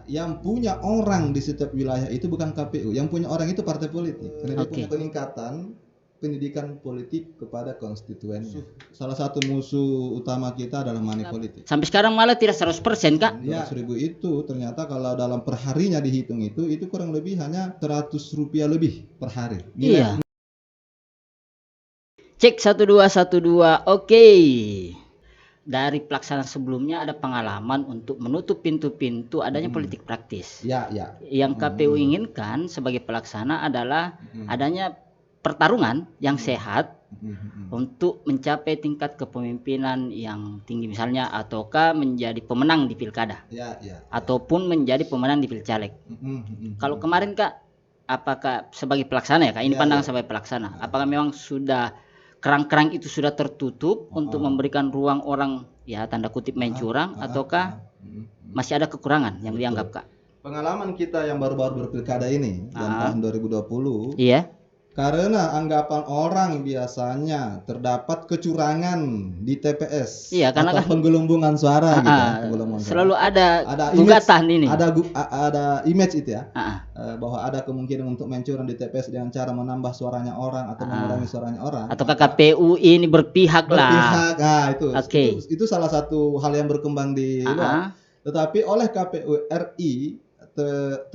yang punya orang di setiap wilayah itu bukan KPU, yang punya orang itu partai politik. Karena dia punya peningkatan pendidikan politik kepada konstituennya. Salah satu musuh utama kita adalah money politik. Sampai sekarang malah tidak 100%, Kak. Ya, 1.000 itu ternyata kalau dalam perharinya dihitung itu kurang lebih hanya Rp100 lebih per hari. Iya. Cek 1212. Oke. Dari pelaksanaan sebelumnya ada pengalaman untuk menutup pintu-pintu adanya politik praktis. Ya. Yang KPU inginkan sebagai pelaksana adalah adanya pertarungan yang sehat untuk mencapai tingkat kepemimpinan yang tinggi misalnya, ataukah menjadi pemenang di pilkada, ataupun menjadi pemenang di pilcaleg. Kalau kemarin, Kak, apakah sebagai pelaksana ya, Kak, ini pandangan sebagai pelaksana, apakah memang sudah kerang-kerang itu sudah tertutup untuk memberikan ruang orang ya tanda kutip main curang, ataukah masih ada kekurangan yang dianggap, Kak? Pengalaman kita yang baru-baru berpilkada ini tahun 2020, iya, karena anggapan orang biasanya terdapat kecurangan di TPS, iya, karena atau penggelembungan suara gitu. Selalu ada gugatan ini. Ada image itu ya, bahwa ada kemungkinan untuk mencurang di TPS dengan cara menambah suaranya orang atau mengurangi suaranya orang. Ataukah KPU ini berpihak lah? Itu salah satu hal yang berkembang di luar. Tetapi oleh KPU RI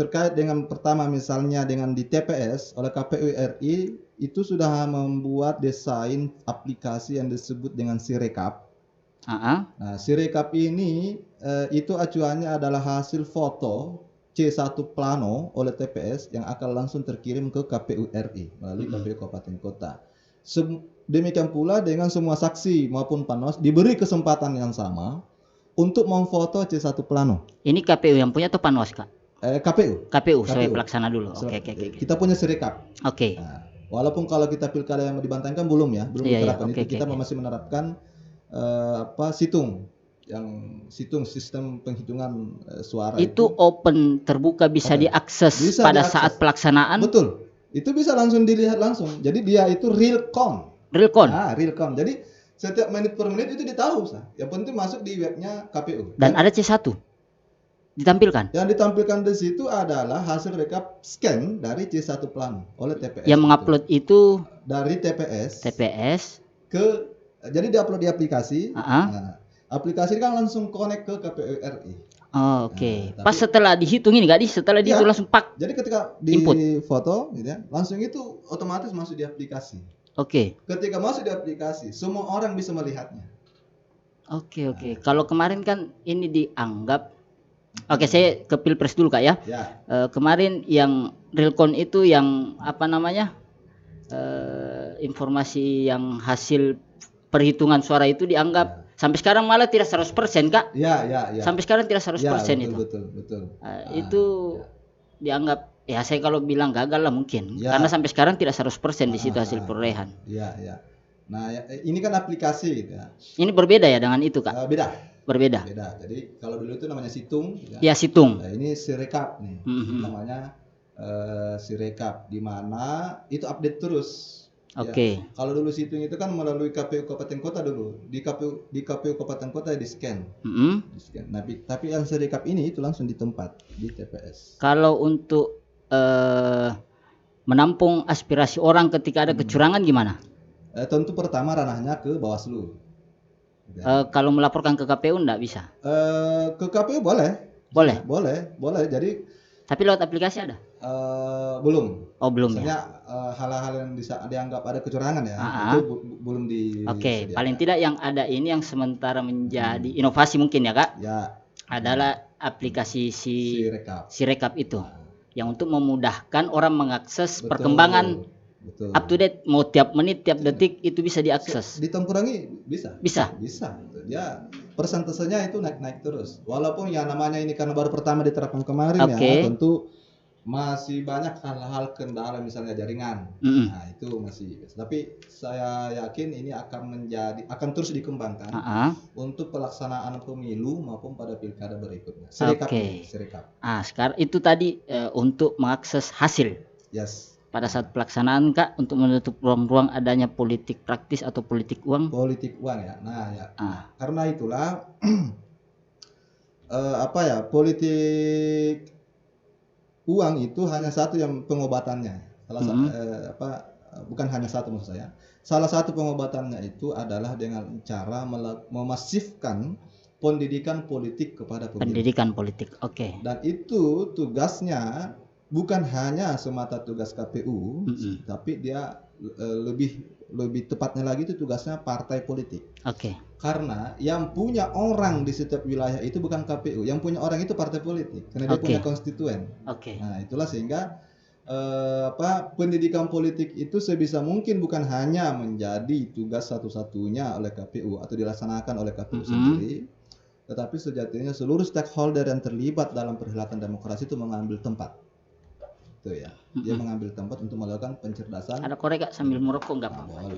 terkait dengan pertama misalnya dengan di TPS, oleh KPU RI itu sudah membuat desain aplikasi yang disebut dengan Sirekap. Nah, Sirekap ini itu acuannya adalah hasil foto C1 plano oleh TPS yang akan langsung terkirim ke KPU RI melalui KPU Kabupaten Kota. Demikian pula dengan semua saksi maupun panwas diberi kesempatan yang sama untuk memfoto C1 plano. Ini KPU yang punya atau panwas, Kak? KPU sebagai pelaksana dulu. Oke. Kita punya Sirekap. Oke. Nah, walaupun kalau kita pilkada yang dibantahkan belum diterapkan. Kita masih menerapkan situng sistem penghitungan suara. Itu open, terbuka, bisa diakses pada saat pelaksanaan. Betul. Itu bisa langsung dilihat langsung. Jadi dia itu real count. Real count. Jadi setiap menit per menit itu ditahu. Yang penting masuk di webnya KPU. Dan ada C1 ditampilkan. Yang ditampilkan di situ adalah hasil rekap scan dari C1 plano oleh TPS. Yang mengupload itu dari TPS ke, jadi diupload di aplikasi. Nah, aplikasi kan langsung connect ke KPU RI. Oke. Pas setelah dihitung ini setelah dihitung langsung pak. Jadi ketika di foto gitu ya, langsung itu otomatis masuk di aplikasi. Oke. Ketika masuk di aplikasi, semua orang bisa melihatnya. Oke. Kalau kemarin kan ini dianggap. Oke, saya ke Pilpres dulu, Kak ya. Kemarin yang realcon itu yang informasi yang hasil perhitungan suara itu dianggap sampai sekarang malah tidak 100%, Kak. Iya. Sampai sekarang tidak 100% itu. Betul. Itu dianggap saya kalau bilang gagal lah mungkin. Karena sampai sekarang tidak 100% di situ hasil perolehan. Iya. Nah, ini kan aplikasi gitu ya. Ini berbeda ya dengan itu, Kak? Berbeda. Jadi kalau dulu itu namanya situng. Ya, situng. Nah, ini Sirekap nih. Namanya Sirekap, di mana itu update terus. Oke. Kalau dulu situng itu kan melalui KPU Kabupaten Kota dulu. Di KPU Kabupaten Kota di scan. Nah, tapi yang Sirekap ini itu langsung di tempat di TPS. Kalau untuk menampung aspirasi orang ketika ada kecurangan gimana? Tentu pertama ranahnya ke Bawaslu. Kalau melaporkan ke KPU enggak bisa? Ke KPU boleh. Jadi tapi lewat aplikasi ada? Belum. Belum. Misalnya hal-hal yang dianggap ada kecurangan itu belum di. Oke. Paling tidak yang ada ini yang sementara menjadi inovasi mungkin ya, Kak? Ya. Adalah aplikasi Sirekap itu, yang untuk memudahkan orang mengakses perkembangan. Betul. Up to date, mau tiap menit, tiap detik itu bisa diakses. Ditempurangin bisa. Ya, persentasenya itu naik terus. Walaupun ya namanya ini karena baru pertama diterapkan kemarin tentu masih banyak hal-hal kendala misalnya jaringan. Nah, itu masih. Tapi saya yakin ini akan terus dikembangkan untuk pelaksanaan pemilu maupun pada pilkada berikutnya. Sirekap. Sekarang itu tadi untuk mengakses hasil. Yes. Pada saat pelaksanaan, Kak, untuk menutup ruang-ruang adanya politik praktis atau politik uang. Politik uang ya. Nah ya. Karena itulah politik uang itu hanya satu yang pengobatannya. Bukan hanya satu maksud saya. Salah satu pengobatannya itu adalah dengan cara memasifkan pendidikan politik kepada pemilih. Pendidikan politik, oke. Dan itu tugasnya bukan hanya semata tugas KPU, tapi dia lebih tepatnya lagi itu tugasnya partai politik. Oke. Karena yang punya orang di setiap wilayah itu bukan KPU, yang punya orang itu partai politik, karena dia punya konstituen. Oke. Nah, itulah sehingga pendidikan politik itu sebisa mungkin bukan hanya menjadi tugas satu-satunya oleh KPU atau dilaksanakan oleh KPU sendiri, tetapi sejatinya seluruh stakeholder yang terlibat dalam perhelatan demokrasi itu mengambil tempat. Itu ya. Dia mengambil tempat untuk melakukan pencerdasan. Ada korek gak sambil merokok nggak apa-apa?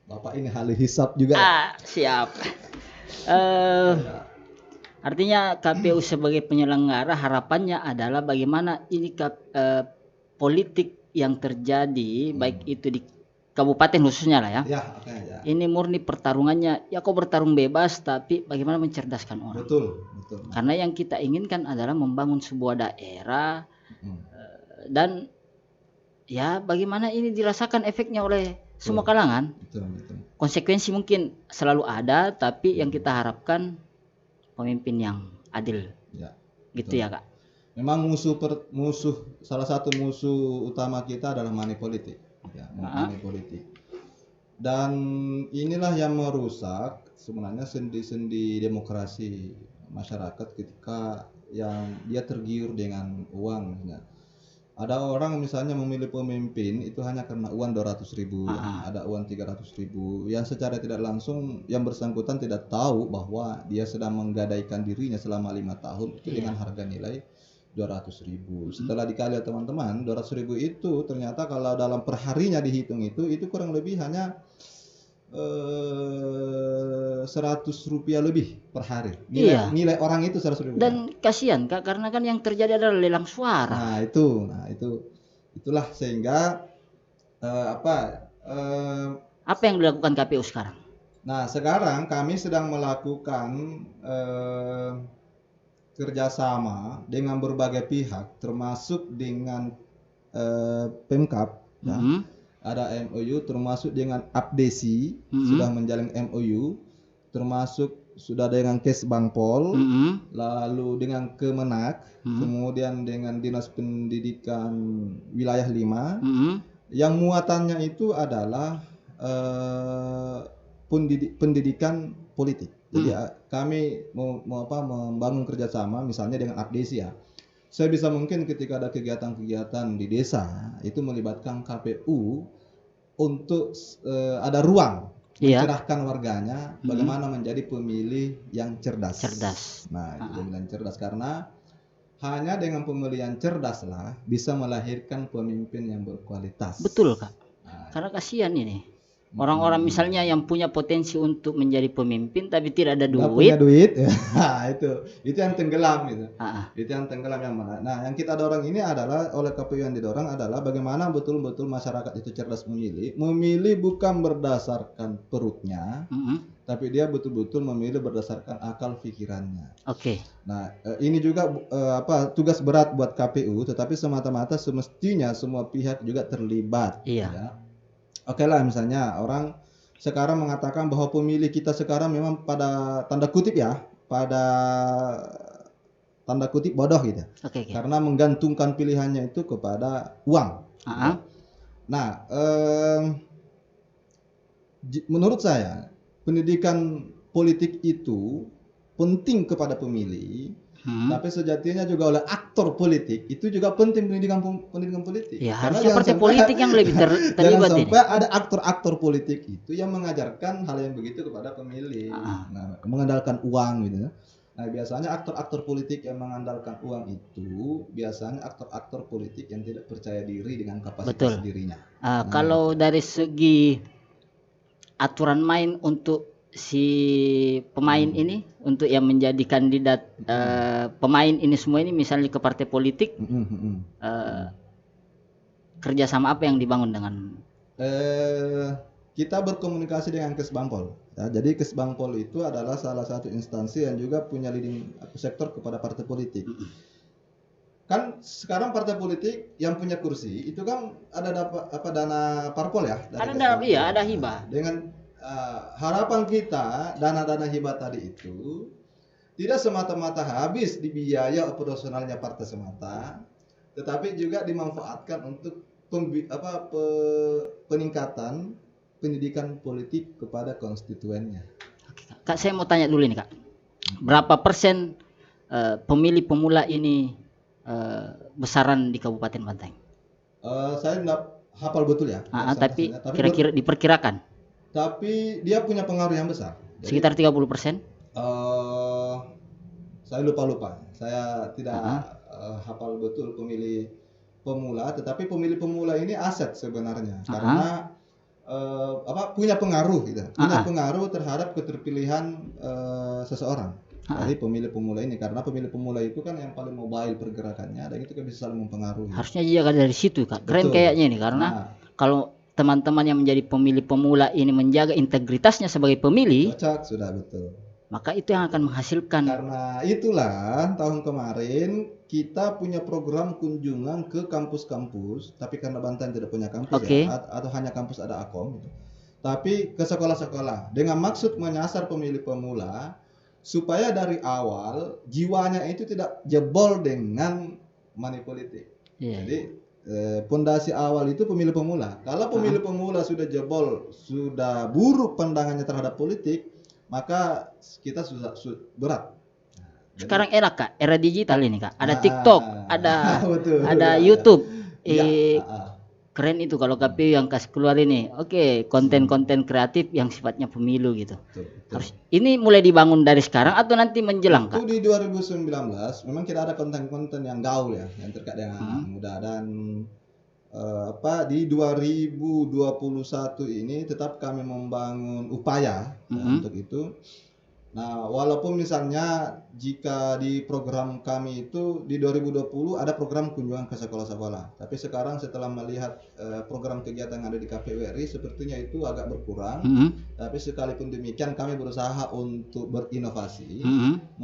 Bapak ini ahli hisab juga. Siap. Artinya KPU sebagai penyelenggara harapannya adalah bagaimana ini politik yang terjadi baik itu di kabupaten khususnya lah ya. Ini murni pertarungannya ya kok bertarung bebas tapi bagaimana mencerdaskan orang. Betul. Karena yang kita inginkan adalah membangun sebuah daerah dan ya bagaimana ini dirasakan efeknya oleh semua kalangan. Betul. Konsekuensi mungkin selalu ada tapi yang kita harapkan pemimpin yang adil, gitu ya Kak. Memang salah satu musuh utama kita adalah money politik, money politik. Dan inilah yang merusak sebenarnya sendi-sendi demokrasi masyarakat ketika yang dia tergiur dengan uang. Ada orang misalnya memilih pemimpin itu hanya karena uang 200.000, ada uang 300.000, yang secara tidak langsung yang bersangkutan tidak tahu bahwa dia sedang menggadaikan dirinya selama 5 tahun itu dengan harga nilai 200.000. Setelah dikali teman-teman, 200.000 itu ternyata kalau dalam perharinya dihitung itu kurang lebih hanya 100 rupiah lebih per hari. Nilai orang itu 100 rupiah. Dan kasihan Kak, karena kan yang terjadi adalah lelang suara. Itulah sehingga apa yang dilakukan KPU sekarang? Nah, sekarang kami sedang melakukan kerjasama dengan berbagai pihak, termasuk dengan Pemkab. Ada MOU termasuk dengan Abdesi, sudah menjalin MOU, termasuk sudah dengan Kesbangpol, lalu dengan Kemenak, kemudian dengan Dinas Pendidikan Wilayah 5, yang muatannya itu adalah pendidikan politik. Jadi kami membangun kerjasama misalnya dengan Abdesi ya. Sebisa mungkin ketika ada kegiatan-kegiatan di desa itu melibatkan KPU untuk ada ruang mencerahkan warganya bagaimana menjadi pemilih yang cerdas. Nah, itu pemilihan cerdas karena hanya dengan pemilihan cerdas lah bisa melahirkan pemimpin yang berkualitas. Betul Kak. Karena kasihan ini. Orang-orang misalnya yang punya potensi untuk menjadi pemimpin tapi tidak ada duit. Nggak punya duit, itu yang tenggelam gitu. Itu yang tenggelam yang mana. Nah, yang kita dorong ini adalah oleh KPU yang didorong adalah bagaimana betul-betul masyarakat itu cerdas memilih bukan berdasarkan perutnya, tapi dia betul-betul memilih berdasarkan akal pikirannya. Oke. Nah, ini juga tugas berat buat KPU, tetapi semata-mata semestinya semua pihak juga terlibat. Iya. Ya. Oke lah, misalnya orang sekarang mengatakan bahwa pemilih kita sekarang memang pada tanda kutip bodoh gitu. Okay. Karena menggantungkan pilihannya itu kepada uang. Nah, menurut saya pendidikan politik itu penting kepada pemilih. Tapi sejatinya juga oleh aktor politik itu juga penting pendidikan politik. Ya, harusnya partai politik yang lebih terlibat ini. Jangan sampai ada aktor-aktor politik itu yang mengajarkan hal yang begitu kepada pemilih. Nah, mengandalkan uang gitu. Nah, biasanya aktor-aktor politik yang mengandalkan uang itu biasanya aktor-aktor politik yang tidak percaya diri dengan kapasitas dirinya. Kalau dari segi aturan main untuk si pemain ini untuk yang menjadi kandidat pemain ini semua ini misalnya ke partai politik kerjasama apa yang dibangun dengan kita berkomunikasi dengan Kesbangpol. Ya, jadi Kesbangpol itu adalah salah satu instansi yang juga punya leading sektor kepada partai politik. Kan sekarang partai politik yang punya kursi itu kan ada dapat dana parpol ya. Ada hibah. Dengan harapan kita dana-dana hibah tadi itu tidak semata-mata habis di biaya operasionalnya partai semata, tetapi juga dimanfaatkan untuk peningkatan pendidikan politik kepada konstituennya. Kak, saya mau tanya dulu nih Kak, berapa persen pemilih pemula ini besaran di Kabupaten Bantaeng? Saya tidak hafal betul ya. Tapi kira-kira diperkirakan. Tapi dia punya pengaruh yang besar. Jadi, sekitar 30%? Saya lupa. Saya tidak hafal betul pemilih pemula, tetapi pemilih pemula ini aset sebenarnya karena punya pengaruh gitu. Punya pengaruh terhadap keterpilihan seseorang dari pemilih pemula ini, karena pemilih pemula itu kan yang paling mobile pergerakannya dan itu kan bisa saling mempengaruhi. Harusnya iya dari situ Kak. Keren kayaknya ini karena kalau teman-teman yang menjadi pemilih pemula ini menjaga integritasnya sebagai pemilih, cocok, sudah betul. Maka itu yang akan menghasilkan. Karena itulah tahun kemarin kita punya program kunjungan ke kampus-kampus, tapi karena Bantaeng tidak punya kampus ya, atau hanya kampus ada Akom gitu. Tapi ke sekolah-sekolah dengan maksud menyasar pemilih pemula supaya dari awal jiwanya itu tidak jebol dengan money politik. Jadi pondasi awal itu pemilih pemula. Kalau pemilih pemula sudah jebol, sudah buruk pandangannya terhadap politik, maka kita sudah berat. Sekarang era Kak, era digital ini Kak. Ada TikTok, ada YouTube. Keren itu kalau KPU yang kasih keluar ini. Konten-konten kreatif yang sifatnya pemilu gitu. Harus ini mulai dibangun dari sekarang atau nanti menjelang Kak? Itu di 2019 memang kita ada konten-konten yang gaul ya, yang terkait dengan muda, dan di 2021 ini tetap kami membangun upaya untuk itu. Nah, walaupun misalnya jika di program kami itu di 2020 ada program kunjungan ke sekolah-sekolah, tapi sekarang setelah melihat program kegiatan yang ada di KPU RI sepertinya itu agak berkurang. Tapi sekalipun demikian kami berusaha untuk berinovasi,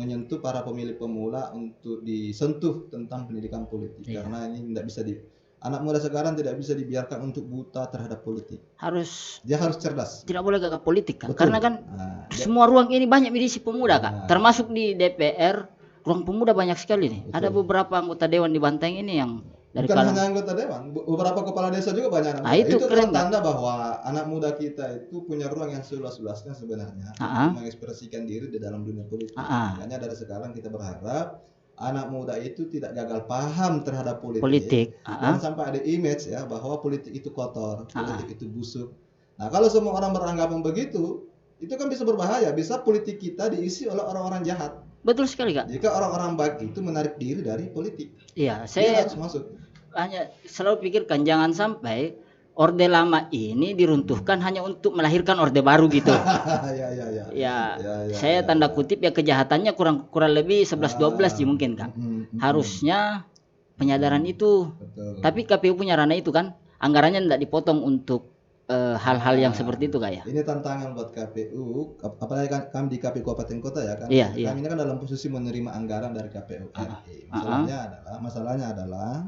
menyentuh para pemilih pemula untuk disentuh tentang pendidikan politik, karena ini tidak bisa anak muda sekarang tidak bisa dibiarkan untuk buta terhadap politik. Dia harus cerdas. Tidak boleh gagap politik Kak. Karena kan semua ruang ini banyak diisi pemuda Kak. Termasuk di DPR, ruang pemuda banyak sekali nih. Betul. Ada beberapa anggota dewan di Bantaeng ini yang dari bukan hanya anggota dewan, beberapa kepala desa juga banyak. Itu keren, tanda bahwa anak muda kita itu punya ruang yang seluas-luasnya sebenarnya untuk mengekspresikan diri di dalam dunia politik. Makanya dari sekarang kita berharap anak muda itu tidak gagal paham terhadap politik. Dan sampai ada image ya bahwa politik itu kotor, politik itu busuk. Nah, kalau semua orang beranggapan begitu, itu kan bisa berbahaya. Bisa politik kita diisi oleh orang-orang jahat. Betul sekali Kak. Jika orang-orang baik itu menarik diri dari politik. Iya, saya harus masuk. Hanya selalu pikirkan jangan sampai orde lama ini diruntuhkan hanya untuk melahirkan orde baru gitu. Saya tanda kutip ya kejahatannya kurang lebih 11-12 sih mungkin Kak. Harusnya penyadaran itu. Betul. Tapi KPU punya ranah itu kan, anggarannya tidak dipotong untuk hal-hal yang seperti itu Kak ya. Ini tantangan buat KPU, apalagi kami di KPU Kabupaten Kota ya kan. Kami ini kan dalam posisi menerima anggaran dari KPU RI. Masalahnya adalah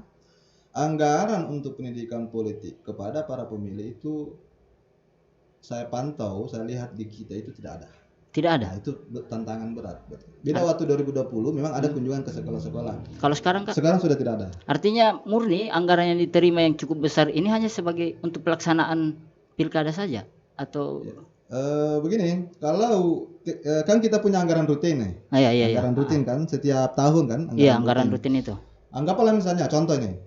anggaran untuk pendidikan politik kepada para pemilih itu saya pantau, saya lihat di kita itu tidak ada. Tidak ada. Nah, itu tantangan berat. Beda waktu 2020 memang ada kunjungan ke sekolah-sekolah. Kalau sekarang Kak? Sekarang sudah tidak ada. Artinya murni anggaran yang diterima yang cukup besar ini hanya sebagai untuk pelaksanaan pilkada saja atau begini, kalau kan kita punya anggaran rutin nih. Anggaran rutin kan setiap tahun kan. Anggaran rutin itu. Anggaplah misalnya contoh nih,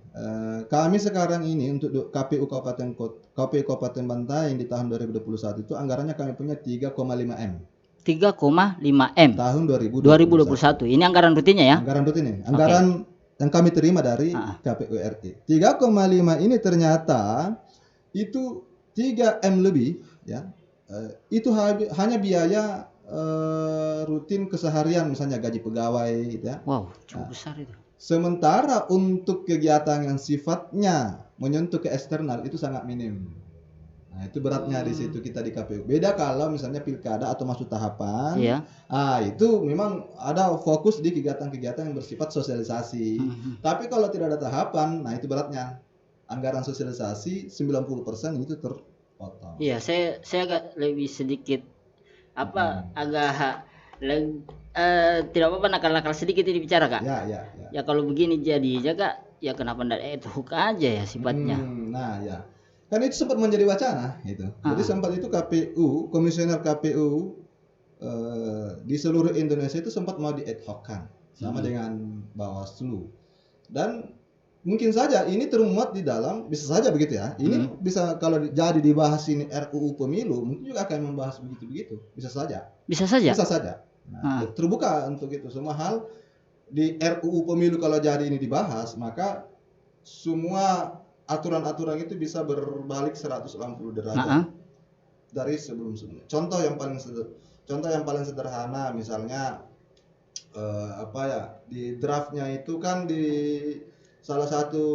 kami sekarang ini untuk KPU Kabupaten Bantaeng di tahun 2021 itu anggarannya kami punya 3,5 M. 3,5 M. Tahun 2021. Ini anggaran rutinnya ya? Anggaran rutin ini. Anggaran yang kami terima dari KPU RI. 3,5 ini ternyata itu 3 M lebih ya. Itu hanya biaya rutin keseharian, misalnya gaji pegawai gitu ya. Wow, cukup besar itu. Sementara untuk kegiatan yang sifatnya menyentuh ke eksternal itu sangat minim. Nah, itu beratnya di situ kita di KPU. Beda kalau misalnya pilkada atau masuk tahapan. Iya. Itu memang ada fokus di kegiatan-kegiatan yang bersifat sosialisasi. Tapi kalau tidak ada tahapan, nah itu beratnya. Anggaran sosialisasi 90% itu terpotong. Iya, saya agak lebih sedikit agak tidak apa-apa nakal-nakal sedikit ini bicara, Kak. Ya. Ya kalau begini jadi Kak, ya kenapa enggak itu aja ya sifatnya. Nah, ya. Kan itu sempat menjadi wacana gitu. Jadi sempat itu KPU, komisioner KPU di seluruh Indonesia itu sempat mau di ad hoc-kan sama dengan Bawaslu. Dan mungkin saja ini termuat di dalam, bisa saja begitu ya. Ini bisa kalau jadi dibahas ini RUU Pemilu, mungkin juga akan membahas begitu-begitu. Bisa saja. Nah, terbuka untuk itu. Semua hal di RUU Pemilu kalau jadi ini dibahas, maka semua aturan-aturan itu bisa berbalik 180 derajat dari sebelum-sebelumnya. Contoh yang paling sederhana misalnya di draftnya itu kan di salah satu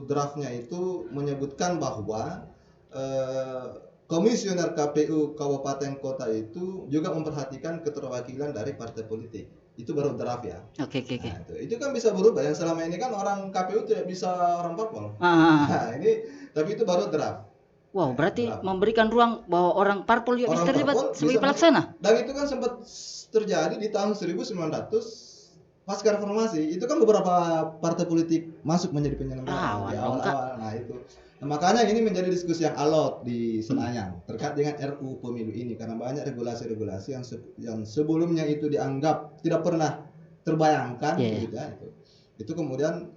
draftnya itu menyebutkan bahwa komisioner KPU kabupaten kota itu juga memperhatikan keterwakilan dari partai politik. Itu baru draft ya. Oke. Nah, itu kan bisa berubah. Yang selama ini kan orang KPU tidak bisa orang parpol. Nah, ini tapi itu baru draft. Wow, berarti memberikan ruang bahwa orang parpol juga bisa terlibat sebagai pelaksana. Dan itu kan sempat terjadi di tahun 1900 pasca reformasi. Itu kan beberapa partai politik masuk menjadi penyelenggara di awal-awal. Nah, itu. Nah, makanya ini menjadi diskusi yang alot di Senayan terkait dengan RUU Pemilu ini karena banyak regulasi-regulasi yang sebelumnya itu dianggap tidak pernah terbayangkan gitu ya itu kemudian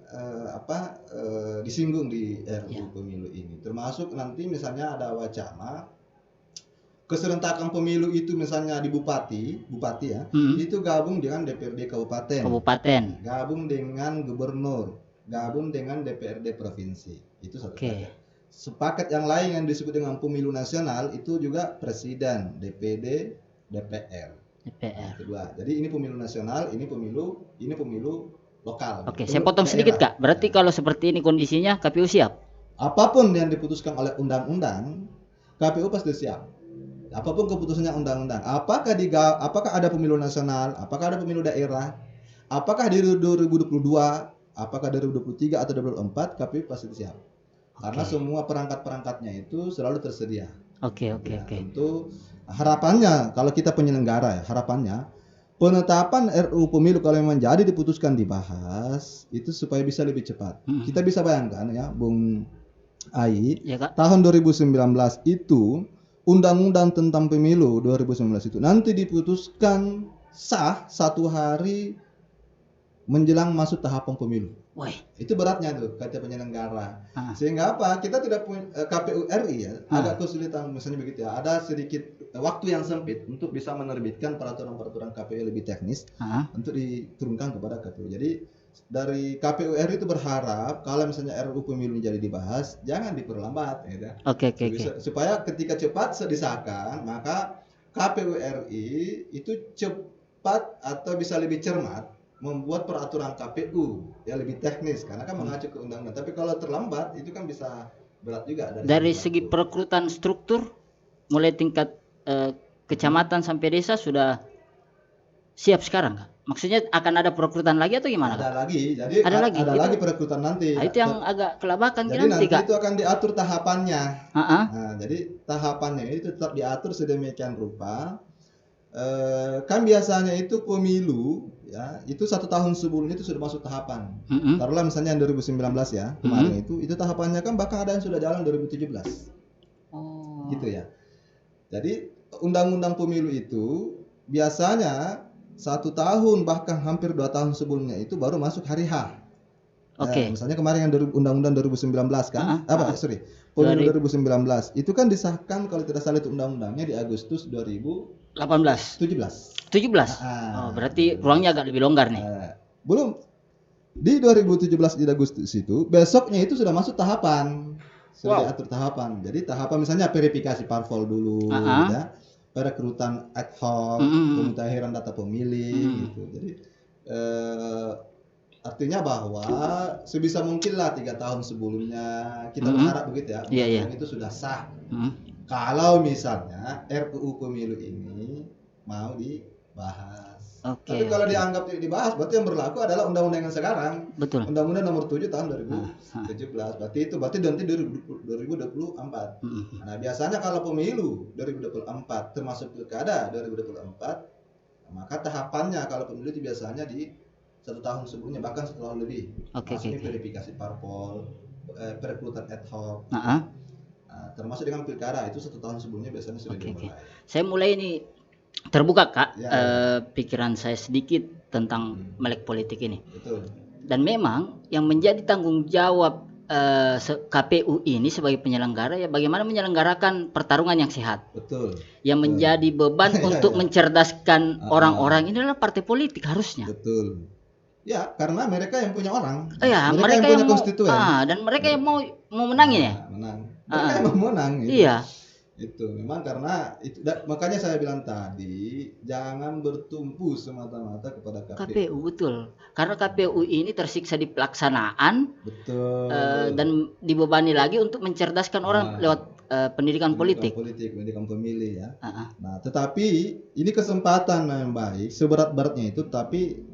disinggung di RUU Pemilu ini. Termasuk nanti misalnya ada wacana keserentakan pemilu itu misalnya di bupati ya, itu gabung dengan DPRD kabupaten, gabung dengan gubernur, gabung dengan DPRD provinsi. Itu satu paket. Sepaket yang lain yang disebut dengan pemilu nasional itu juga presiden, DPD, DPR. Kedua. Jadi ini pemilu nasional, ini pemilu lokal. Oke, saya potong sedikit Kak. Berarti kalau seperti ini kondisinya KPU siap? Apapun yang diputuskan oleh undang-undang, KPU pasti siap. Apapun keputusannya undang-undang. Apakah ada pemilu nasional, apakah ada pemilu daerah, apakah di 2022, apakah 2023 atau 2024, KPU pasti siap. Karena semua perangkat-perangkatnya itu selalu tersedia. Oke. Tentu harapannya kalau kita penyelenggara harapannya penetapan RUU Pemilu kalau memang jadi diputuskan dibahas itu supaya bisa lebih cepat. Kita bisa bayangkan ya, Bung Ai, tahun 2019 itu Undang-Undang tentang Pemilu 2019 itu nanti diputuskan sah 1 hari menjelang masuk tahapan pemilu. Itu beratnya tuh kata penyelenggara. Sehingga apa? Kita tidak punya KPU RI ya, agak kesulitan misalnya begitu ya. Ada sedikit waktu yang sempit untuk bisa menerbitkan peraturan-peraturan KPU lebih teknis untuk diturunkan kepada KPU. Jadi dari KPU RI itu berharap kalau misalnya RUU Pemilu jadi dibahas, jangan diperlambat ya. Oke. Supaya ketika cepat disahkan, maka KPU RI itu cepat atau bisa lebih cermat membuat peraturan KPU ya lebih teknis karena kan mengacu ke undang-undang. Tapi kalau terlambat itu kan bisa berat juga dari segi perekrutan struktur mulai tingkat kecamatan sampai desa sudah siap sekarang Kak? Maksudnya akan ada perekrutan lagi atau gimana? Ada lagi. Jadi ada lagi perekrutan nanti. Itu yang agak kelabakan jadi nanti Kak. Itu akan diatur tahapannya. Nah, jadi tahapannya itu tetap diatur sedemikian rupa. Kan biasanya itu pemilu ya itu 1 tahun sebelumnya itu sudah masuk tahapan. Taruhlah misalnya yang 2019 ya kemarin itu tahapannya kan bahkan ada yang sudah jalan 2017. Gitu ya. Jadi undang-undang pemilu itu biasanya 1 tahun bahkan hampir 2 tahun sebelumnya itu baru masuk hari H. Misalnya kemarin yang undang-undang 2019 kan? Pemilu 2019 itu kan disahkan kalau tidak salah itu undang-undangnya di Agustus 2017. Berarti ruangnya agak lebih longgar nih. Belum di 2017 di Agustus itu besoknya itu sudah masuk tahapan. Sudah diatur tahapan. Jadi tahapan misalnya verifikasi parpol dulu ya. Perekrutan ad hoc, pemutahiran data pemilih gitu. Jadi artinya bahwa sebisa mungkin lah 3 tahun sebelumnya kita Mhm. berharap begitu ya, Iya, iya. undang-undang itu sudah sah. Kalau Kalau misalnya RUU Pemilu ini mau dibahas. Oke, Tapi kalau oke. dianggap tidak dibahas, berarti yang berlaku adalah undang-undang yang sekarang. Betul. Undang-undang nomor 7 tahun Ah, 2017. Berarti nanti 2024. Mhm. Nah, biasanya kalau pemilu 2024 termasuk pilkada 2024, maka tahapannya kalau pemilu itu biasanya di 1 tahun sebelumnya, bahkan 1 tahun lebih. Oke, Maksudnya oke. verifikasi parpol, perekrutan ad hoc. Heeh. Termasuk dengan pilkada itu 1 tahun sebelumnya biasanya sudah Oke, oke. dimulai. Saya mulai ini terbuka, Kak, Ya, ya. pikiran saya sedikit tentang melek politik ini. Betul. Dan memang yang menjadi tanggung jawab KPU ini sebagai penyelenggara ya bagaimana menyelenggarakan pertarungan yang sehat. Betul. Yang menjadi beban Ya, untuk ya. mencerdaskan orang-orang ini adalah partai politik harusnya. Betul. Ya, karena mereka yang punya orang. Iya, mereka yang punya mau konstituen. dan mereka yang mau menangin ya. Menang. Mereka yang mau menang. Gitu. Iya. Itu memang karena itu makanya saya bilang tadi jangan bertumpu semata-mata kepada KPU. Betul. Karena KPU ini tersiksa di pelaksanaan. Betul. Dan dibebani lagi untuk mencerdaskan orang lewat pendidikan politik. Pendidikan pemilih ya. Nah, tetapi ini kesempatan yang baik, seberat-beratnya itu, tapi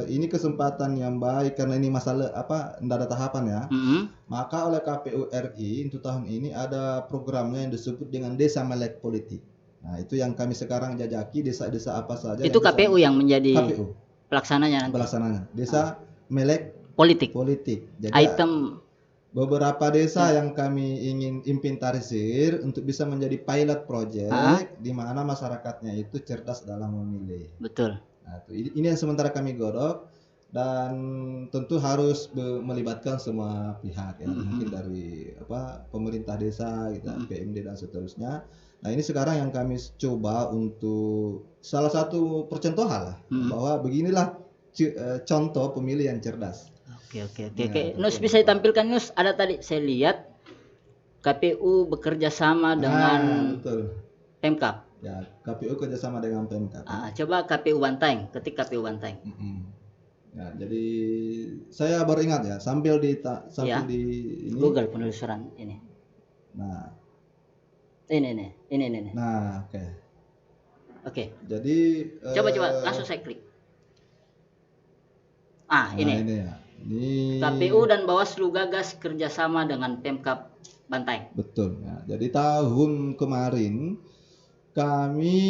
ini kesempatan yang baik karena ini masalah tidak ada tahapan ya. Maka oleh KPU RI untuk tahun ini ada programnya yang disebut dengan Desa Melek Politik. Nah, itu yang kami sekarang jajaki, desa-desa apa saja. Itu KPU yang menjadi KPU. Pelaksananya nanti. Desa Melek Politik. Jadi item beberapa desa yang kami ingin inventarisir untuk bisa menjadi pilot project di mana masyarakatnya itu cerdas dalam memilih. Betul. Nah, ini yang sementara kami godok. Dan tentu harus melibatkan semua pihak ya, mungkin dari pemerintah desa gitu, PMD dan seterusnya. Nah, ini sekarang yang kami coba untuk salah satu percontohan lah bahwa beginilah contoh pemilih yang cerdas. Oke. Nus bisa ditampilkan Nus, ada tadi saya lihat KPU bekerja sama dengan Pemkab. Ya, KPU kerjasama dengan Pemkab. Coba KPU Bantaeng, ketik KPU Bantaeng. Ya, jadi saya baru ingat ya sambil di ini Google penelusuran ini. Nah, ini. Nah, oke. Jadi coba langsung saya klik. Ini. Ini ya. Ini KPU dan Bawaslu gagas kerjasama dengan Pemkab Bantaeng. Betul. Ya, jadi tahun kemarin kami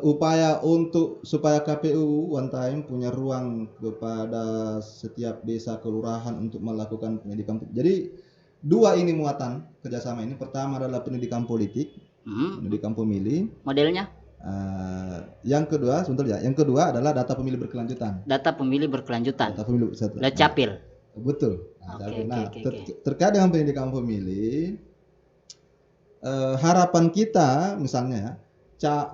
upaya supaya KPU one time punya ruang kepada setiap desa kelurahan untuk melakukan pendidikan. Jadi 2 ini muatan kerjasama ini. Pertama adalah pendidikan politik, pendidikan pemilih. Modelnya? Yang kedua adalah data pemilih berkelanjutan. Data pemilih berkelanjutan. Data pemilih Capil. Betul. Terkait dengan pendidikan pemilih, harapan kita misalnya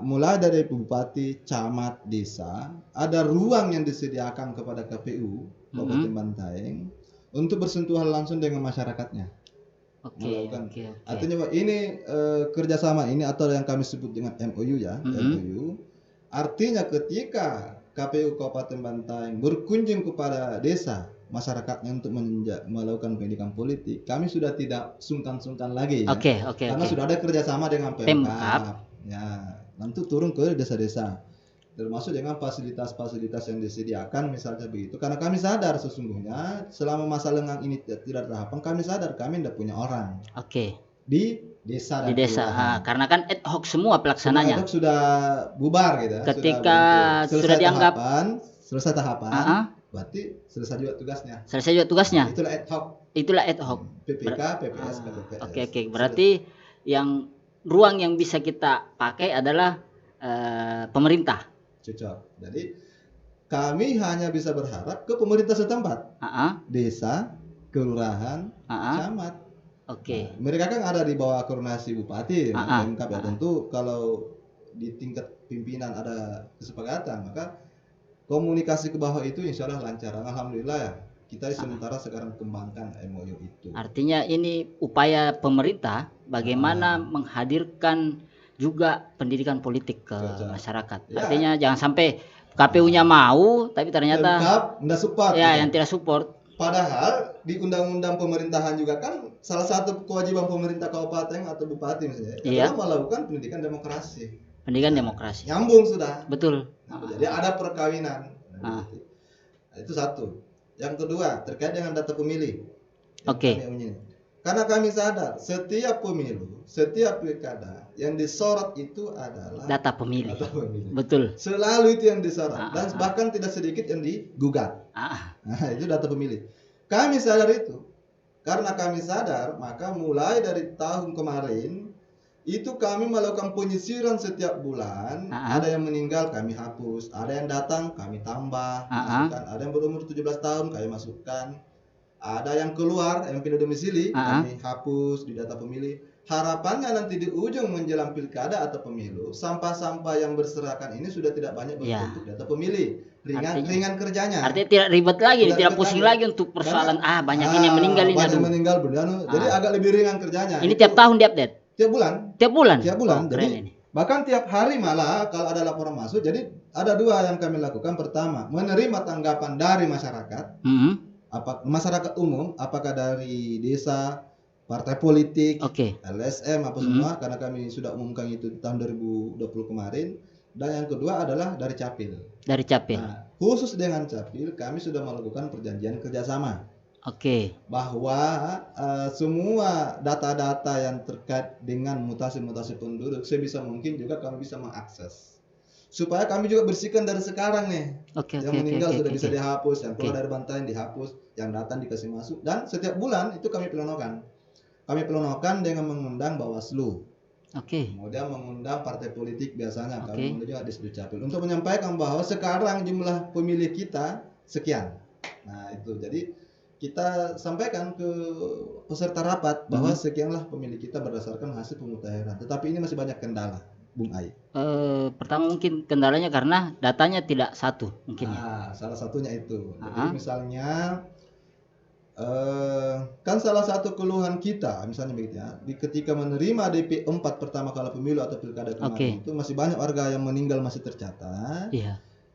mulai dari bupati, camat, desa, ada ruang yang disediakan kepada KPU Kabupaten Bantaeng untuk bersentuhan langsung dengan masyarakatnya. Oke. Artinya ini kerjasama ini atau yang kami sebut dengan MOU ya, MOU. Artinya ketika KPU Kabupaten Bantaeng berkunjung kepada desa masyarakatnya untuk melakukan pendidikan politik, kami sudah tidak sungkan-sungkan lagi ya. Karena sudah ada kerjasama dengan Pemkab. Ya, nanti turun ke desa-desa, termasuk dengan fasilitas-fasilitas yang disediakan misalnya begitu. Karena kami sadar sesungguhnya selama masa lengang ini tidak tahapan, kami sadar kami tidak punya orang. Di desa dan karena kan ad hoc semua pelaksananya. Ad hoc sudah bubar gitu. Ketika sudah dianggap selesai tahapan, berarti selesai juga tugasnya. Itulah ad hoc. PPK, PPS, KPPS. Oke. Berarti yang ruang yang bisa kita pakai adalah pemerintah. Cocok. Jadi kami hanya bisa berharap ke pemerintah setempat, desa, kelurahan, camat. Mereka kan ada di bawah koordinasi bupati, Pemkab ya. Tentu kalau di tingkat pimpinan ada kesepakatan, maka komunikasi ke bawah itu insya Allah lancar. Alhamdulillah ya. Kita sementara sekarang kembangkan MOU itu. Artinya ini upaya pemerintah bagaimana menghadirkan juga pendidikan politik ke masyarakat. Artinya jangan sampai KPU-nya mau, tapi ternyata Pemkab nggak support. ya gitu. yang tidak support. Padahal di undang-undang pemerintahan juga kan salah satu kewajiban pemerintah kabupaten atau bupati misalnya adalah melakukan pendidikan demokrasi. Pendidikan demokrasi. Nyambung sudah. Betul. Jadi ada perkawinan. Nah, itu satu. Yang kedua terkait dengan data pemilih. Oke. Karena kami sadar setiap pemilu, setiap pilkada yang disorot itu adalah data pemilih. Betul. Selalu itu yang disorot dan bahkan tidak sedikit yang digugat. Nah, itu data pemilih. Kami sadar itu. Karena kami sadar, maka mulai dari tahun kemarin itu kami melakukan penyisiran setiap bulan. Ada yang meninggal kami hapus, ada yang datang kami tambah, masukkan. Ada yang berumur 17 tahun kami masukkan. Ada yang keluar, yang pindah domisili, kami hapus di data pemilih. Harapannya nanti di ujung menjelang pilkada atau pemilu, sampah-sampah yang berserakan ini sudah tidak banyak berbentuk data pemilih. Ringan kerjanya. Artinya tidak ribet lagi, tidak pusing lagi untuk persoalan banyak ini yang meninggal ini. Banyak meninggal, jadi agak lebih ringan kerjanya. Ini tiap tahun diupdate? Tiap bulan. Tiap bulan? Tiap bulan. Jadi bahkan tiap hari malah kalau ada laporan masuk. Jadi ada dua yang kami lakukan. Pertama, menerima tanggapan dari masyarakat. Masyarakat umum, apakah dari desa, partai politik, LSM apa semua, karena kami sudah umumkan itu di tahun 2020 kemarin. Dan yang kedua adalah dari Capil. Dari Capil. Nah, khusus dengan Capil kami sudah melakukan perjanjian kerjasama. Bahwa semua data-data yang terkait dengan mutasi-mutasi penduduk sebisa mungkin juga kami bisa mengakses. Supaya kami juga bersihkan dari sekarang nih. Yang meninggal sudah bisa dihapus, yang keluar dari bantayan dihapus, yang datang dikasih masuk. Dan setiap bulan itu kami pelonokan. Kami pelonokan dengan mengundang Bawaslu. Kemudian mengundang partai politik biasanya. Kami mengundang juga di Capil untuk menyampaikan bahwa sekarang jumlah pemilih kita sekian. Nah itu jadi kita sampaikan ke peserta rapat bahwa sekianlah pemilih kita berdasarkan hasil pemutahiran. Tetapi ini masih banyak kendala. Bung Ai. Pertama mungkin kendalanya karena datanya tidak satu mungkin. Salah satunya itu. Jadi misalnya kan salah satu keluhan kita misalnya begitu ya, ketika menerima DP 4 pertama kali pemilu atau pilkada kemarin itu masih banyak warga yang meninggal masih tercatat.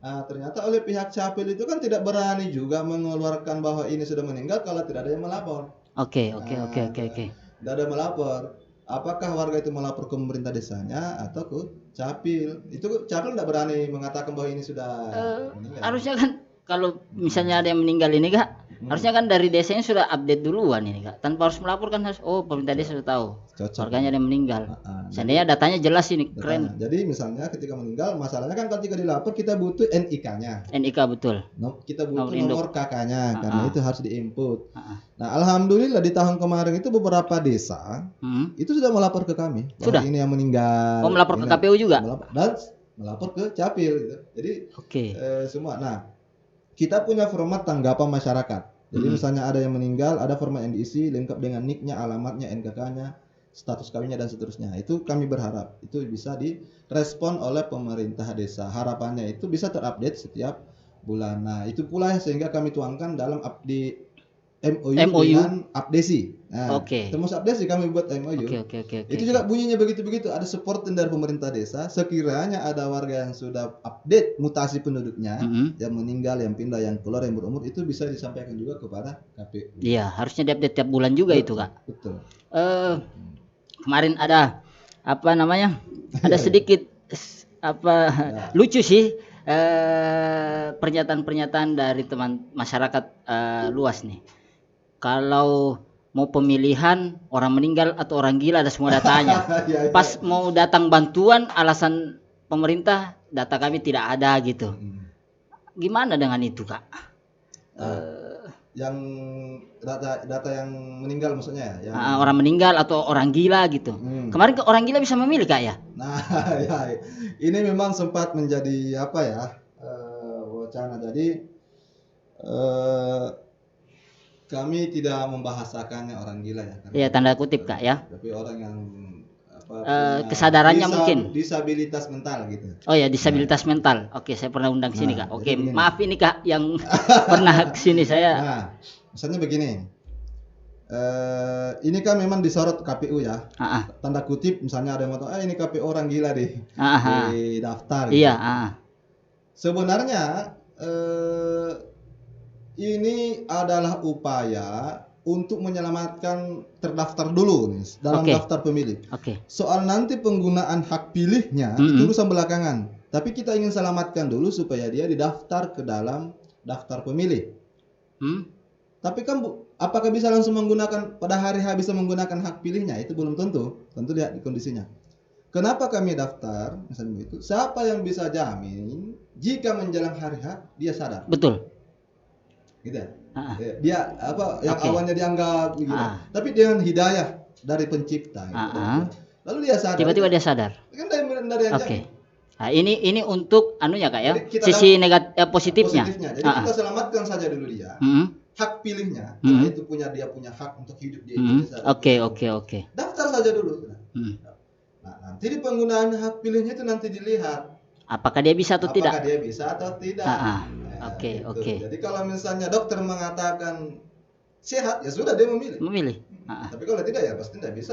Ternyata oleh pihak Capil itu kan tidak berani juga mengeluarkan bahwa ini sudah meninggal kalau tidak ada yang melapor. Tidak ada melapor. Apakah warga itu melapor ke pemerintah desanya atau ke Capil? Itu Capil tidak berani mengatakan bahwa ini sudah meninggal. Harusnya kan kalau misalnya ada yang meninggal ini Kak, harusnya kan dari desanya sudah update duluan ini Kak. Tanpa harus melaporkan harus pemerintah desa sudah tahu. Warganya ada yang meninggal. Seandainya datanya jelas ini keren. Jadi misalnya ketika meninggal, masalahnya kan ketika dilapor kita butuh NIK-nya. NIK betul. Kita butuh nomor KK-nya karena itu harus diinput. Nah, alhamdulillah di tahun kemarin itu beberapa desa itu sudah melapor ke kami. Sudah. Ini yang meninggal. Melapor ke KPU juga. Dan melapor ke Capil gitu. Jadi semua. Nah, kita punya format tanggapan masyarakat. Jadi misalnya ada yang meninggal, ada format yang diisi lengkap dengan nick-nya, alamatnya, NKK-nya, status kawinnya dan seterusnya. Itu kami berharap itu bisa direspon oleh pemerintah desa. Harapannya itu bisa terupdate setiap bulan. Nah, itu pula sehingga kami tuangkan dalam di MOU dengan Abdesi. Nah, termasuk Abdesi kami buat MOU. Itu juga bunyinya begitu-begitu. Ada support dari pemerintah desa. Sekiranya ada warga yang sudah update mutasi penduduknya, yang meninggal, yang pindah, yang keluar, yang berumur, itu bisa disampaikan juga kepada KPU. Iya, harusnya diupdate tiap bulan juga itu Kak. Betul. Kemarin ada ada sedikit lucu sih pernyataan-pernyataan dari teman masyarakat luas nih. Kalau mau pemilihan orang meninggal atau orang gila ada semua datanya. Pas mau datang bantuan alasan pemerintah data kami tidak ada gitu. Gimana dengan itu Kak? Yang data yang meninggal maksudnya ya? Orang meninggal atau orang gila gitu. Kemarin orang gila bisa memilih Kak ya? Nah ya, ini memang sempat menjadi wacana. Jadi kami tidak membahasakannya orang gila ya. Iya tanda kutip Kak ya. Tapi orang yang kesadarannya mungkin disabilitas mental gitu. Oh ya disabilitas mental. Oke saya pernah undang sini Kak. Oke maaf ini Kak yang pernah kesini saya. Nah misalnya begini. Ini kan memang disorot KPU ya. Tanda kutip misalnya ada yang ngomong ini KPU orang gila di daftar. Iya. Gitu. Sebenarnya ini adalah upaya untuk menyelamatkan terdaftar dulu nih dalam daftar pemilih. Soal nanti penggunaan hak pilihnya itu urusan belakangan. Tapi kita ingin selamatkan dulu supaya dia didaftar ke dalam daftar pemilih. Tapi kan apakah bisa langsung menggunakan pada hari H bisa menggunakan hak pilihnya? Itu belum tentu. Tentu lihat di kondisinya. Kenapa kami daftar? Misalnya itu. Siapa yang bisa jamin jika menjelang hari H dia sadar? Betul. Gitu ya? Dia apa yang awalnya dianggap gitu. Tapi dengan hidayah dari pencipta gitu. Lalu dia sadar. Tiba-tiba dia sadar. Kan dari yang jamin. Nah, ini untuk anunya Kak ya. Sisi positifnya. Jadi kita selamatkan saja dulu dia. Hak pilihnya, itu dia punya hak untuk hidup di Indonesia. Oke. Daftar saja dulu. Nah, nanti di penggunaan hak pilihnya itu nanti dilihat apakah dia bisa atau tidak. Oke. Jadi kalau misalnya dokter mengatakan sehat, ya sudah dia memilih. Tapi kalau tidak ya pasti tidak bisa.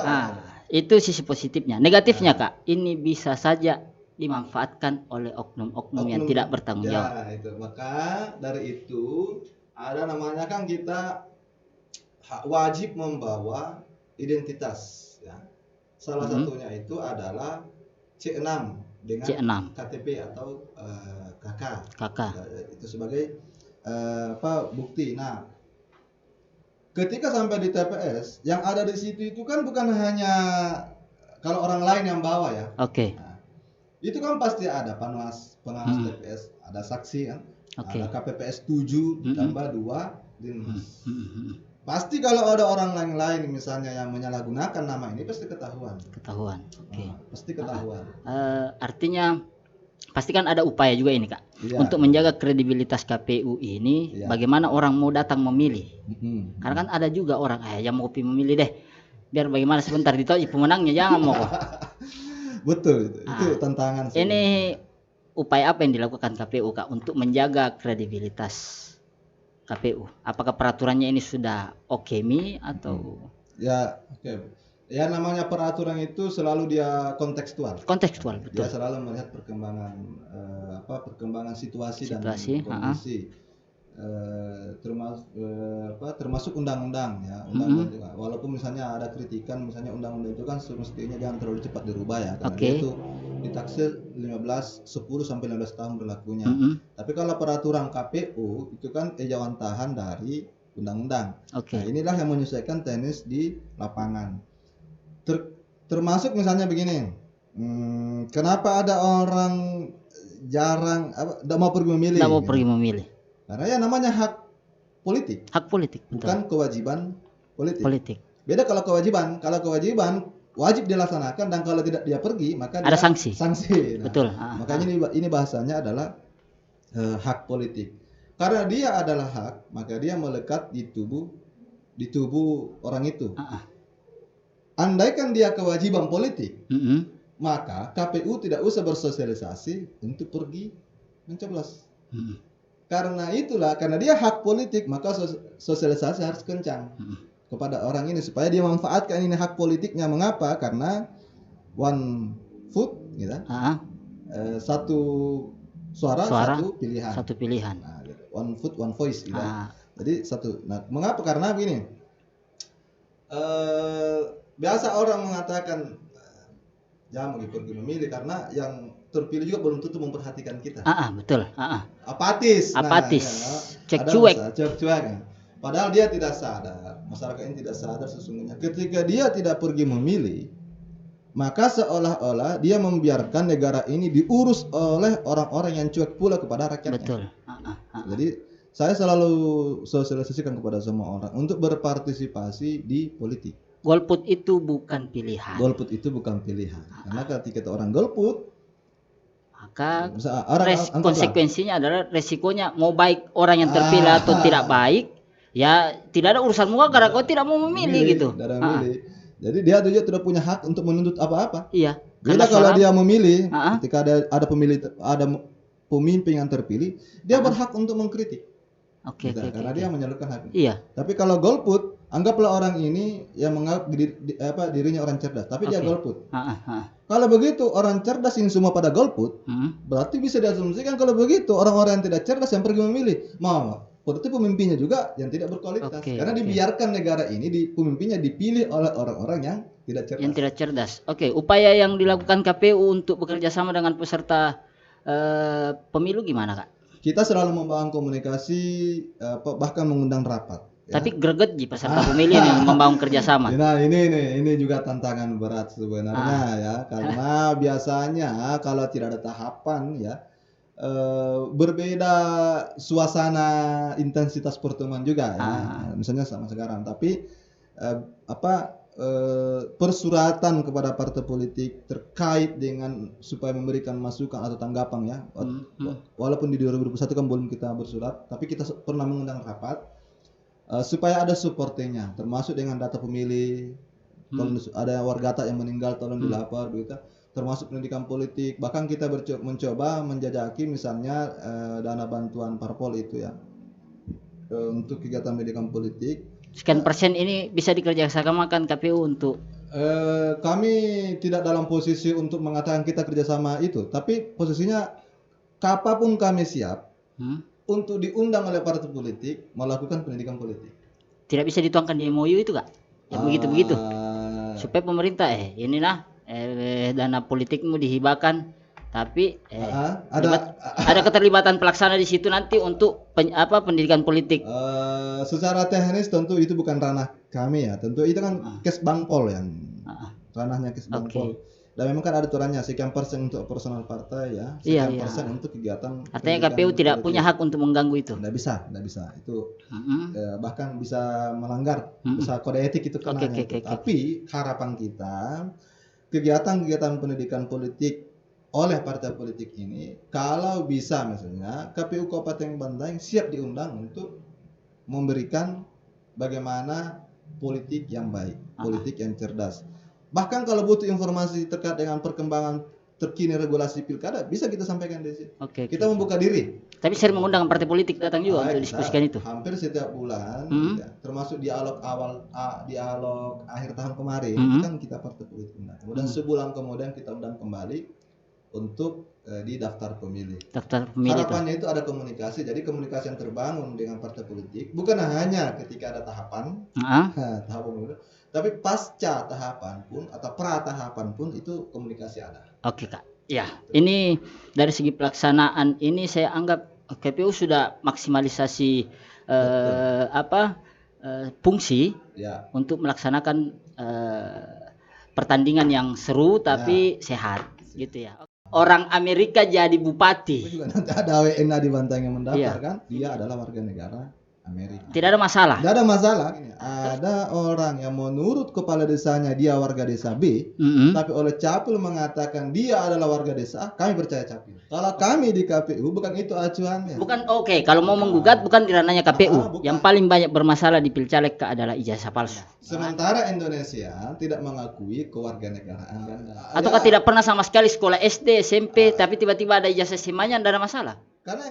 Itu sisi positifnya. Negatifnya Kak, ini bisa saja dimanfaatkan oleh oknum-oknum yang tidak bertanggung jawab. Itu. Maka dari itu ada namanya kan kita wajib membawa identitas ya. Salah satunya itu adalah C6 dengan KTP atau KK. Itu sebagai bukti. Nah, ketika sampai di TPS, yang ada di situ itu kan bukan hanya kalau orang lain yang bawa ya. Nah, itu kan pasti ada pengawas TPS, ada saksi kan. Ada KPPS 7 tambah 2 Dinmas. Pasti kalau ada orang lain misalnya yang menyalahgunakan nama ini pasti ketahuan. Pasti ketahuan. Artinya pasti kan ada upaya juga ini Kak untuk menjaga kredibilitas KPU ini. Bagaimana orang mau datang memilih? Karena kan ada juga orang yang mau memilih deh. Biar bagaimana sebentar ditanya pemenangnya jangan mau. Betul itu tantangan. Ini upaya apa yang dilakukan KPU Kak untuk menjaga kredibilitas KPU? Apakah peraturannya ini sudah Mi atau? Ya namanya peraturan itu selalu dia kontekstual. Betul. Dia selalu melihat perkembangan situasi dan kondisi. Termasuk undang-undang ya, undang-undang juga. Walaupun misalnya ada kritikan, misalnya undang-undang itu kan semestinya jangan terlalu cepat dirubah ya, karena dia itu ditaksir 10 sampai 15 tahun berlakunya. Tapi kalau peraturan KPU itu kan ejauhan tahan dari undang-undang. Nah, inilah yang menyesuaikan teknis di lapangan. Termasuk misalnya begini, kenapa ada orang jarang tidak mau pergi memilih? Karena ya namanya hak politik. Bukan kewajiban politik. Beda kalau kewajiban wajib dilaksanakan, dan kalau tidak dia pergi maka ada sanksi. Nah, betul. Makanya ini bahasanya adalah hak politik. Karena dia adalah hak, maka dia melekat di tubuh orang itu. Andaikan dia kewajiban politik, maka KPU tidak usah bersosialisasi untuk pergi mencoblos. Karena dia hak politik, maka sosialisasi harus kencang kepada orang ini supaya dia manfaatkan ini hak politiknya. Mengapa? Karena one vote, gitu. Satu suara, satu pilihan. Nah, gitu. One vote, one voice, gitu. Jadi satu. Nah, mengapa? Karena begini. Biasa orang mengatakan jangan pergi memilih karena yang terpilih juga belum tentu memperhatikan kita. Betul. Apatis. Cek cuek. Padahal dia tidak sadar, masyarakat ini tidak sadar sesungguhnya. Ketika dia tidak pergi memilih, maka seolah-olah dia membiarkan negara ini diurus oleh orang-orang yang cuek pula kepada rakyatnya. Betul. Jadi saya selalu sosialisasikan kepada semua orang untuk berpartisipasi di politik. Golput itu bukan pilihan. Karena ketika orang golput, maka konsekuensinya adalah resikonya mau baik orang yang terpilih atau tidak baik, ya tidak ada urusanmu karena kau tidak mau memilih gitu. Jadi dia tidak punya hak untuk menuntut apa-apa. Iya. Beda kalau dia memilih, ketika ada pemimpin yang terpilih, dia berhak untuk mengkritik. Oke, Bisa, oke, karena oke. dia menyalurkan haknya. Iya. Tapi kalau golput, anggaplah orang ini yang menganggap dirinya orang cerdas, tapi dia Oke. golput. Heeh. Kalau begitu orang cerdas ini semua pada golput, berarti bisa diasumsikan kalau begitu orang-orang yang tidak cerdas yang pergi memilih, berarti pemimpinnya juga yang tidak berkualitas. Oke, Karena oke. dibiarkan negara ini pemimpinnya dipilih oleh orang-orang yang tidak cerdas. Yang tidak cerdas. Oke, upaya yang dilakukan KPU untuk bekerja sama dengan peserta pemilu gimana, Kak? Kita selalu membangun komunikasi, bahkan mengundang rapat. Ya. Tapi greget ji peserta pemilu yang membangun kerjasama. Nah ini juga tantangan berat sebenarnya ya, karena biasanya kalau tidak ada tahapan ya, berbeda suasana intensitas pertemuan juga ya. Misalnya sama sekarang, tapi persuratan kepada partai politik terkait dengan supaya memberikan masukan atau tanggapan ya. Walaupun di 2021 kan belum kita bersurat, tapi kita pernah mengundang rapat supaya ada supportnya, termasuk dengan data pemilih, tolong ada warga yang meninggal tolong dilapor begitu, termasuk pendidikan politik. Bahkan kita mencoba menjajaki misalnya dana bantuan parpol itu ya, untuk kegiatan pendidikan politik. Sekian persen ini bisa dikerjasamakan KPU untuk kami tidak dalam posisi untuk mengatakan kita kerjasama itu, tapi posisinya kapanpun kami siap untuk diundang oleh partai politik melakukan pendidikan politik. Tidak bisa dituangkan di MOU itu, Kak? Ya begitu-begitu. Supaya pemerintah inilah dana politikmu dihibahkan, tapi ada keterlibatan pelaksana di situ nanti untuk pendidikan politik. Secara teknis tentu itu bukan ranah kami ya, tentu itu kan Kesbangpol yang ranahnya Kesbangpol. Dan memang kan ada aturannya sekian persen untuk personal partai ya, sekian persen untuk kegiatan. Artinya KPU tidak punya hak untuk mengganggu itu. Tidak bisa. Itu bahkan bisa melanggar, bisa kode etik itu kena. Tapi harapan kita kegiatan-kegiatan pendidikan politik oleh partai politik ini kalau bisa misalnya KPU Kabupaten Bantaeng siap diundang untuk memberikan bagaimana politik yang baik, politik yang cerdas. Bahkan kalau butuh informasi terkait dengan perkembangan terkini regulasi pilkada bisa kita sampaikan di sini. Kita membuka diri. Tapi sering mengundang partai politik datang juga untuk diskusikan itu. Hampir setiap bulan, ya, termasuk dialog akhir tahun kemarin kan kita partai politik undang. Kemudian sebulan kemudian kita undang kembali untuk di daftar pemilih. Harapannya itu ada komunikasi, jadi komunikasi yang terbangun dengan partai politik bukan hanya ketika ada tahapan, tahap pemilu, tapi pasca tahapan pun atau pra tahapan pun itu komunikasi ada. Oke, Kak. Ya, ini dari segi pelaksanaan ini saya anggap KPU sudah maksimalisasi fungsi untuk melaksanakan pertandingan yang seru tapi sehat gitu ya. Orang Amerika jadi bupati. Juga nanti ada WNA di Bantaeng yang mendaftar kan, dia adalah warga negara Amerika. Tidak ada masalah. Tidak ada masalah. Ada orang yang menurut kepala desanya dia warga desa B, tapi oleh Capil mengatakan dia adalah warga desa A, kami percaya Capil. Kalau kami di KPU bukan itu acuannya. Bukan kalau mau menggugat bukan di ranahnya KPU. Yang paling banyak bermasalah di Pilcaleg adalah ijazah palsu. Sementara Indonesia tidak mengakui kewarganegaraan kan. Ataukah tidak pernah sama sekali sekolah SD, SMP, tapi tiba-tiba ada ijazah SMA-nya, tidak ada masalah. Karena